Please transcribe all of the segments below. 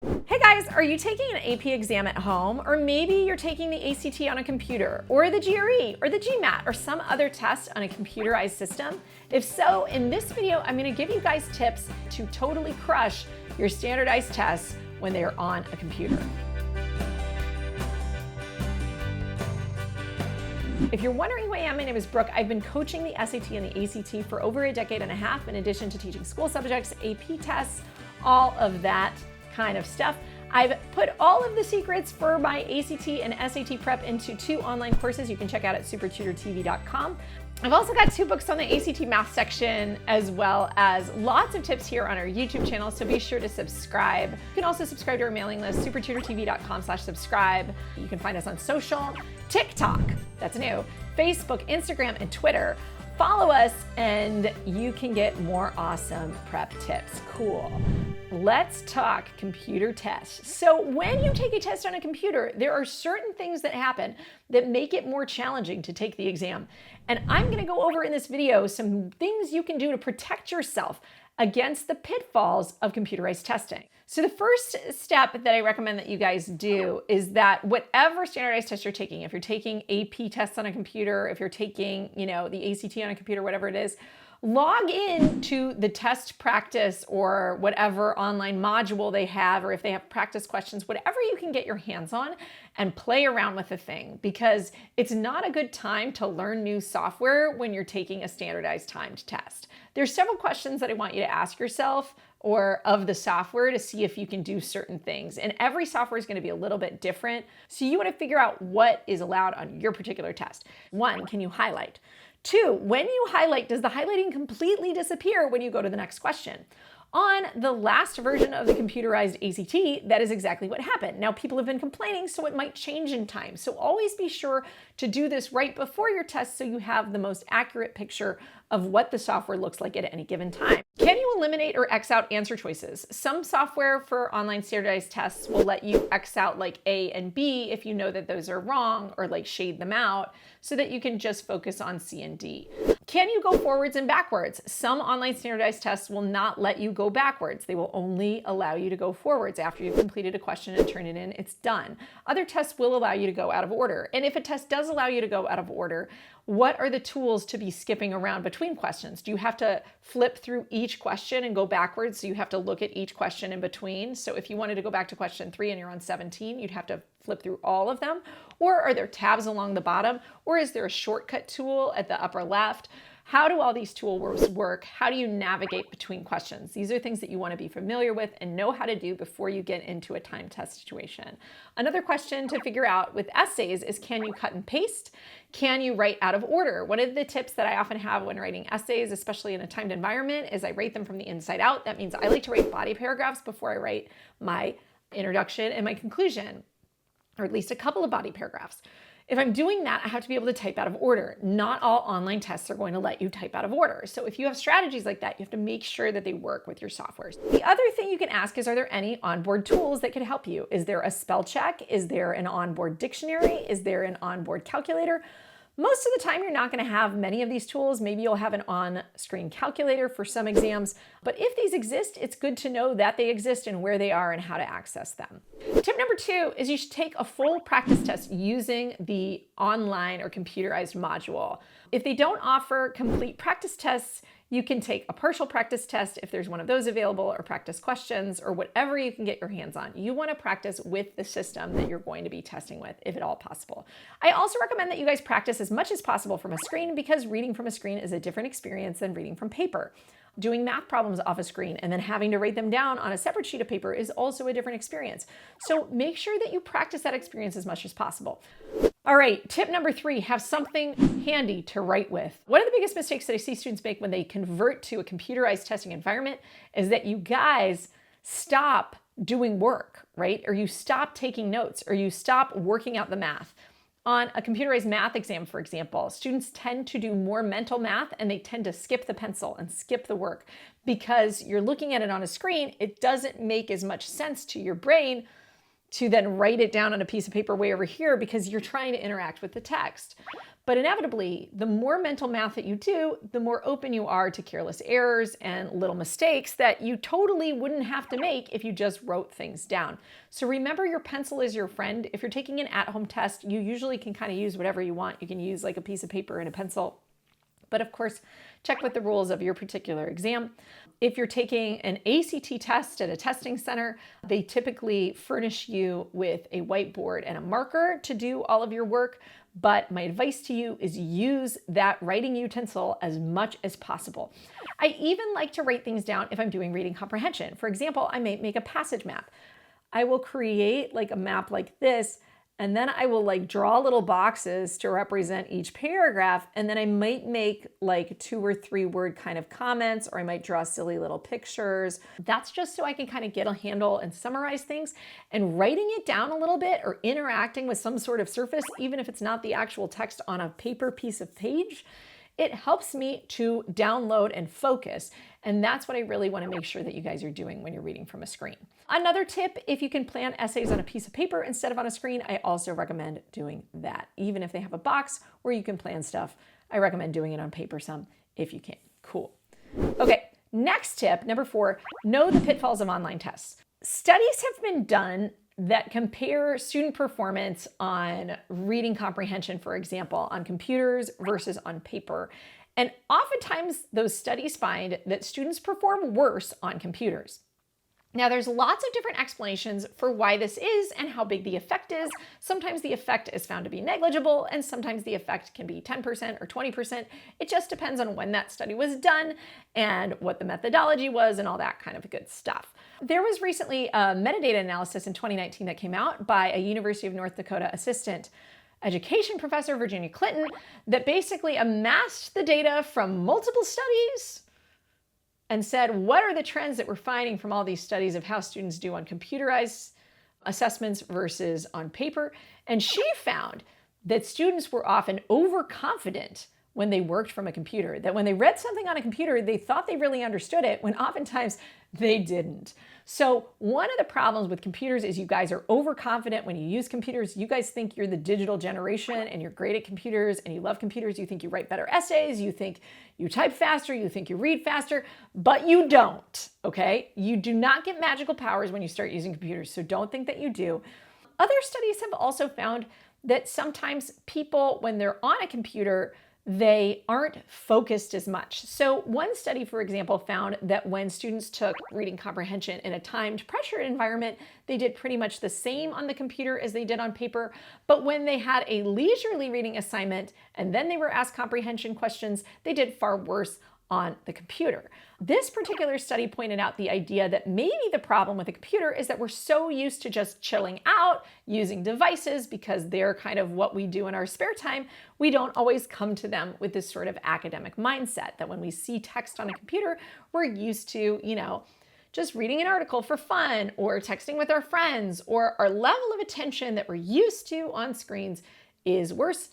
Hey guys, are you taking an AP exam at home? Or maybe you're taking the ACT on a computer, or the GRE, or the GMAT, or some other test on a computerized system? If so, in this video, I'm gonna give you guys tips to totally crush your standardized tests when they are on a computer. If you're wondering who I am, my name is Brooke. I've been coaching the SAT and the ACT for over a decade and a half, in addition to teaching school subjects, AP tests, all of that kind of stuff. I've put all of the secrets for my ACT and SAT prep into 2 online courses you can check out at SupertutorTV.com. I've also got 2 books on the ACT math section, as well as lots of tips here on our YouTube channel, so be sure to subscribe. You can also subscribe to our mailing list, SupertutorTV.com/subscribe. You can find us on social, TikTok, that's new, Facebook, Instagram, and Twitter. Follow us and you can get more awesome prep tips. Cool. Let's talk computer tests. So when you take a test on a computer, there are certain things that happen that make it more challenging to take the exam. And I'm going to go over in this video some things you can do to protect yourself against the pitfalls of computerized testing. So the first step that I recommend that you guys do is that whatever standardized test you're taking, if you're taking AP tests on a computer, if you're taking, the ACT on a computer, whatever it is, log in to the test practice or whatever online module they have, or if they have practice questions, whatever you can get your hands on, and play around with the thing, because it's not a good time to learn new software when you're taking a standardized timed test. There's several questions that I want you to ask yourself or of the software to see if you can do certain things. And every software is going to be a little bit different. So you want to figure out what is allowed on your particular test. 1, can you highlight? 2, when you highlight, does the highlighting completely disappear when you go to the next question? On the last version of the computerized ACT, that is exactly what happened. Now, people have been complaining, so it might change in time. So always be sure to do this right before your test so you have the most accurate picture of what the software looks like at any given time. Can you eliminate or X out answer choices? Some software for online standardized tests will let you X out like A and B if you know that those are wrong, or like shade them out so that you can just focus on C and D. Can you go forwards and backwards? Some online standardized tests will not let you go backwards. They will only allow you to go forwards. After you've completed a question and turned it in, it's done. Other tests will allow you to go out of order. And if a test does allow you to go out of order, what are the tools to be skipping around between questions? Do you have to flip through each question and go backwards? So you have to look at each question in between. So if you wanted to go back to question 3 and you're on 17, you'd have to flip through all of them. Or are there tabs along the bottom? Or is there a shortcut tool at the upper left? How do all these tools work? How do you navigate between questions? These are things that you want to be familiar with and know how to do before you get into a time test situation. Another question to figure out with essays is, can you cut and paste? Can you write out of order? One of the tips that I often have when writing essays, especially in a timed environment, is I write them from the inside out. That means I like to write body paragraphs before I write my introduction and my conclusion, or at least a couple of body paragraphs. If I'm doing that, I have to be able to type out of order. Not all online tests are going to let you type out of order. So if you have strategies like that, you have to make sure that they work with your softwares. The other thing you can ask is, are there any onboard tools that could help you? Is there a spell check? Is there an onboard dictionary? Is there an onboard calculator? Most of the time, you're not going to have many of these tools. Maybe you'll have an on-screen calculator for some exams. But if these exist, it's good to know that they exist and where they are and how to access them. Tip number 2 is you should take a full practice test using the online or computerized module. If they don't offer complete practice tests, you can take a partial practice test if there's one of those available, or practice questions, or whatever you can get your hands on. You want to practice with the system that you're going to be testing with, if at all possible. I also recommend that you guys practice as much as possible from a screen, because reading from a screen is a different experience than reading from paper. Doing math problems off a screen and then having to write them down on a separate sheet of paper is also a different experience. So make sure that you practice that experience as much as possible. All right, tip number 3, have something handy to write with. One of the biggest mistakes that I see students make when they convert to a computerized testing environment is that you guys stop doing work, right? Or you stop taking notes, or you stop working out the math. On a computerized math exam, for example, students tend to do more mental math and they tend to skip the pencil and skip the work because you're looking at it on a screen. It doesn't make as much sense to your brain to then write it down on a piece of paper way over here because you're trying to interact with the text. But inevitably, the more mental math that you do, the more open you are to careless errors and little mistakes that you totally wouldn't have to make if you just wrote things down. So remember, your pencil is your friend. If you're taking an at-home test, you usually can kind of use whatever you want. You can use like a piece of paper and a pencil. But of course, check with the rules of your particular exam. If you're taking an ACT test at a testing center, they typically furnish you with a whiteboard and a marker to do all of your work. But my advice to you is use that writing utensil as much as possible. I even like to write things down if I'm doing reading comprehension. For example, I may make a passage map. I will create like a map like this, and then I will like draw little boxes to represent each paragraph. And then I might make like 2 or 3 word kind of comments, or I might draw silly little pictures. That's just so I can kind of get a handle and summarize things. And writing it down a little bit or interacting with some sort of surface, even if it's not the actual text on a paper piece of page, it helps me to download and focus. And that's what I really want to make sure that you guys are doing when you're reading from a screen. Another tip, if you can plan essays on a piece of paper instead of on a screen, I also recommend doing that. Even if they have a box where you can plan stuff, I recommend doing it on paper some if you can. Cool. Okay, next tip, number 4, know the pitfalls of online tests. Studies have been done that compare student performance on reading comprehension, for example, on computers versus on paper. And oftentimes those studies find that students perform worse on computers. Now, there's lots of different explanations for why this is and how big the effect is. Sometimes the effect is found to be negligible, and sometimes the effect can be 10% or 20%. It just depends on when that study was done and what the methodology was and all that kind of good stuff. There was recently a metadata analysis in 2019 that came out by a University of North Dakota assistant education professor, Virginia Clinton, that basically amassed the data from multiple studies and said, what are the trends that we're finding from all these studies of how students do on computerized assessments versus on paper? And she found that students were often overconfident when they worked from a computer, that when they read something on a computer, they thought they really understood it, when oftentimes they didn't. So one of the problems with computers is you guys are overconfident when you use computers. You guys think you're the digital generation and you're great at computers and you love computers. You think you write better essays. You think you type faster. You think you read faster, but you don't, okay? You do not get magical powers when you start using computers, so don't think that you do. Other studies have also found that sometimes people, when they're on a computer, they aren't focused as much. So one study, for example, found that when students took reading comprehension in a timed, pressured environment, they did pretty much the same on the computer as they did on paper. But when they had a leisurely reading assignment and then they were asked comprehension questions, they did far worse on the computer. This particular study pointed out the idea that maybe the problem with a computer is that we're so used to just chilling out, using devices because they're kind of what we do in our spare time, we don't always come to them with this sort of academic mindset that when we see text on a computer, we're used to, just reading an article for fun or texting with our friends, or our level of attention that we're used to on screens is worse.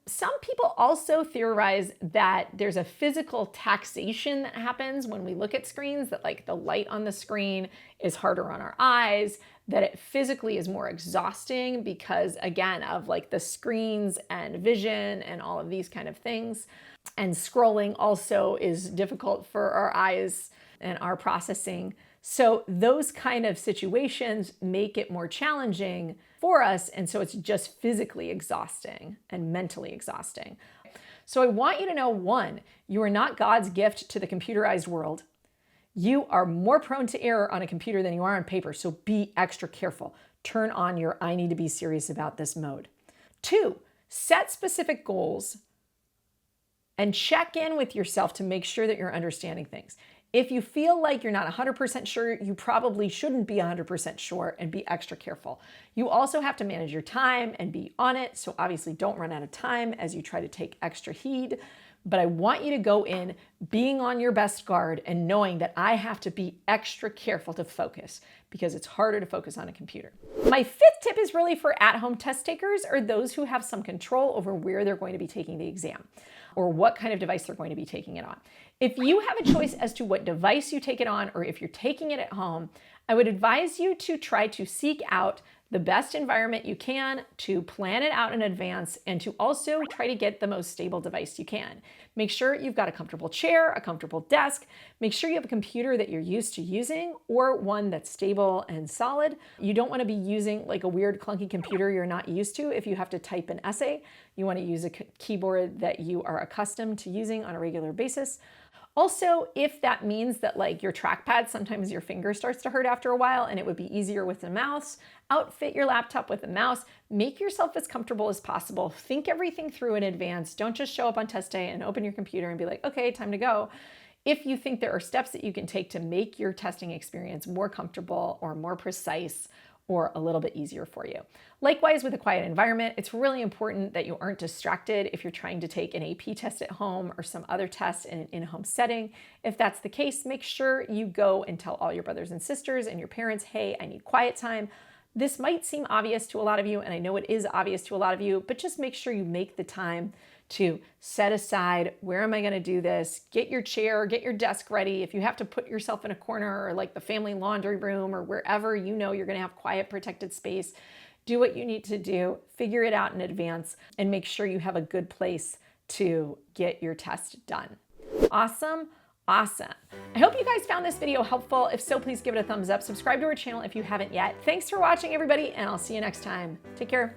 Some people also theorize that there's a physical taxation that happens when we look at screens, that like the light on the screen is harder on our eyes, that it physically is more exhausting because, again, of like the screens and vision and all of these kind of things. And scrolling also is difficult for our eyes and our processing. So those kind of situations make it more challenging for us, and so it's just physically exhausting and mentally exhausting. So I want you to know, 1, you are not God's gift to the computerized world. You are more prone to error on a computer than you are on paper, so be extra careful. Turn on your I need to be serious about this mode. 2, set specific goals and check in with yourself to make sure that you're understanding things. If you feel like you're not 100% sure, you probably shouldn't be 100% sure, and be extra careful. You also have to manage your time and be on it, so obviously don't run out of time as you try to take extra heed. But I want you to go in being on your best guard and knowing that I have to be extra careful to focus because it's harder to focus on a computer. My 5th tip is really for at-home test takers, or those who have some control over where they're going to be taking the exam or what kind of device they're going to be taking it on. If you have a choice as to what device you take it on, or if you're taking it at home, I would advise you to try to seek out the best environment you can, to plan it out in advance, and to also try to get the most stable device you can. Make sure you've got a comfortable chair, a comfortable desk. Make sure you have a computer that you're used to using or one that's stable and solid. You don't want to be using like a weird clunky computer you're not used to if you have to type an essay. You want to use a keyboard that you are accustomed to using on a regular basis. Also, if that means that like your trackpad, sometimes your finger starts to hurt after a while and it would be easier with a mouse, outfit your laptop with a mouse, make yourself as comfortable as possible. Think everything through in advance. Don't just show up on test day and open your computer and be like, okay, time to go. If you think there are steps that you can take to make your testing experience more comfortable or more precise or a little bit easier for you. Likewise, with a quiet environment, it's really important that you aren't distracted if you're trying to take an AP test at home or some other test in an in-home setting. If that's the case, make sure you go and tell all your brothers and sisters and your parents, hey, I need quiet time. This might seem obvious to a lot of you, and I know it is obvious to a lot of you, but just make sure you make the time to set aside, where am I going to do this? Get your chair, get your desk ready. If you have to put yourself in a corner or like the family laundry room or wherever you know you're going to have quiet, protected space, do what you need to do, figure it out in advance, and make sure you have a good place to get your test done. Awesome. Awesome. I hope you guys found this video helpful. If so, please give it a thumbs up. Subscribe to our channel if you haven't yet. Thanks for watching, everybody, and I'll see you next time. Take care.